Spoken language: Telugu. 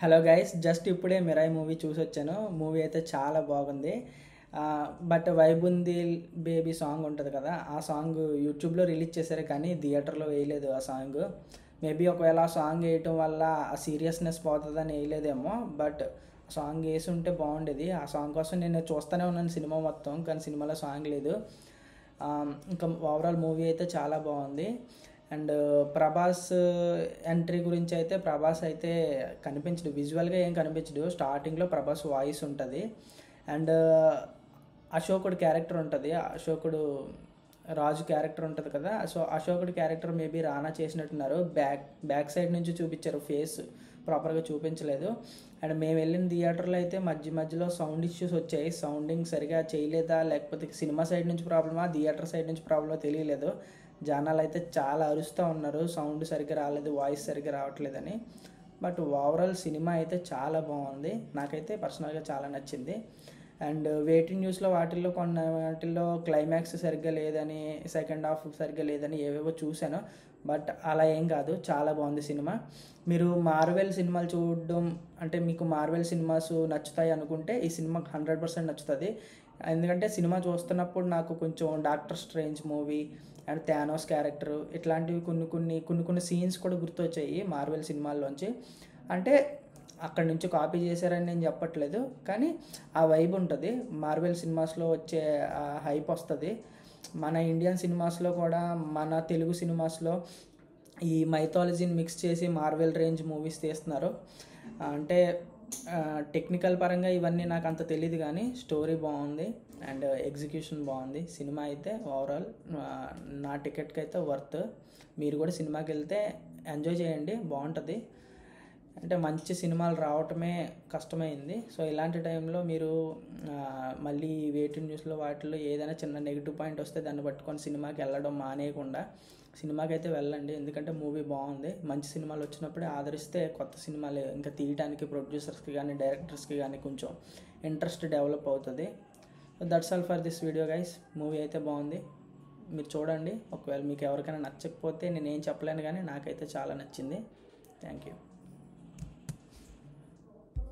హలో గైస్, జస్ట్ ఇప్పుడే మిరాయి మూవీ చూసొచ్చాను. మూవీ అయితే చాలా బాగుంది. బట్ వైబుంది బేబీ సాంగ్ ఉంటుంది కదా, ఆ సాంగ్ యూట్యూబ్లో రిలీజ్ చేశారు కానీ థియేటర్లో వేయలేదు ఆ సాంగ్. మేబీ ఒకవేళ ఆ సాంగ్ వేయటం వల్ల ఆ సీరియస్నెస్ పోతుందని వేయలేదేమో. బట్ సాంగ్ వేసి ఉంటే బాగుండేది. ఆ సాంగ్ కోసం నేను చూస్తూనే ఉన్నాను సినిమా మొత్తం, కానీ సినిమాలో సాంగ్ లేదు. ఇంకా ఓవరాల్ మూవీ అయితే చాలా బాగుంది. అండ్ ప్రభాస్ ఎంట్రీ గురించి అయితే, ప్రభాస్ అయితే కనిపించడు, విజువల్గా ఏం కనిపించడు. స్టార్టింగ్లో ప్రభాస్ వాయిస్ ఉంటుంది. అండ్ అశోకుడు క్యారెక్టర్ ఉంటుంది, అశోకుడు రాజు క్యారెక్టర్ ఉంటుంది కదా. సో అశోకుడు క్యారెక్టర్ మేబీ రానా చేసినట్టున్నారు. బ్యాక్ సైడ్ నుంచి చూపించారు, ఫేస్ ప్రాపర్గా చూపించలేదు. అండ్ మేము వెళ్ళిన థియేటర్లో అయితే మధ్యలో సౌండ్ ఇష్యూస్ వచ్చాయి. సౌండింగ్ సరిగా చేయలేదా, లేకపోతే సినిమా సైడ్ నుంచి ప్రాబ్లమా, థియేటర్ సైడ్ నుంచి ప్రాబ్లమా తెలియలేదు. జనాలు అయితే చాలా అరుస్తూ ఉన్నారు, సౌండ్ సరిగ్గా రాలేదు, వాయిస్ సరిగ్గా రావట్లేదని. బట్ ఓవరాల్ సినిమా అయితే చాలా బాగుంది, నాకైతే పర్సనల్గా చాలా నచ్చింది. అండ్ వెయిటింగ్ న్యూస్లో వాటిల్లో వాటిల్లో క్లైమాక్స్ సరిగ్గా లేదని, సెకండ్ హాఫ్ సరిగ్గా లేదని ఏవేవో చూశాను. బట్ అలా ఏం కాదు, చాలా బాగుంది సినిమా. మీరు మార్వెల్ సినిమాలు చూడడం అంటే మీకు మార్వెల్ సినిమాస్ నచ్చుతాయి అనుకుంటే ఈ సినిమా 100% నచ్చుతుంది. ఎందుకంటే సినిమా చూస్తున్నప్పుడు నాకు కొంచెం doctor strange movie and Thanos character ఇట్లాంటివి కొన్ని సీన్స్ కూడా గుర్తొచ్చాయి మార్వెల్ సినిమాల్లోంచి. అంటే అక్కడి నుంచి కాపీ చేశారని నేను చెప్పట్లేదు, కానీ ఆ వైబ్ ఉంటుంది. మార్వెల్ సినిమాస్లో వచ్చే హైప్ వస్తుంది. మన ఇండియన్ సినిమాస్లో కూడా, మన తెలుగు సినిమాస్లో ఈ మైథాలజీని మిక్స్ చేసి మార్వెల్ రేంజ్ మూవీస్ తీస్తున్నారు. అంటే టెక్నికల్ పరంగా ఇవన్నీ నాకు అంత తెలియదు, కానీ స్టోరీ బాగుంది అండ్ ఎగ్జిక్యూషన్ బాగుంది. సినిమా అయితే ఓవరాల్ నా టికెట్కి అయితే వర్త్. మీరు కూడా సినిమాకి వెళ్తే ఎంజాయ్ చేయండి, బాగుంటుంది. అంటే మంచి సినిమాలు రావటమే కష్టమైంది. సో ఇలాంటి టైంలో మీరు మళ్ళీ వెయిటింగ్ న్యూస్లో వాటిల్లో ఏదైనా చిన్న నెగిటివ్ పాయింట్ వస్తే దాన్ని పట్టుకొని సినిమాకి వెళ్ళడం మానేయకుండా సినిమాకి అయితే వెళ్ళండి. ఎందుకంటే మూవీ బాగుంది. మంచి సినిమాలు వచ్చినప్పుడే ఆదరిస్తే కొత్త సినిమాలు ఇంకా తీయడానికి ప్రొడ్యూసర్స్కి కానీ డైరెక్టర్స్కి కానీ కొంచెం ఇంట్రెస్ట్ డెవలప్ అవుతుంది. That's all for this video guys. Movie అయితే బాగుంది, మీరు చూడండి. ఒకవేళ మీకు ఎవరికైనా నచ్చకపోతే నేనేం చెప్పలేను, కానీ నాకైతే చాలా నచ్చింది. Thank you.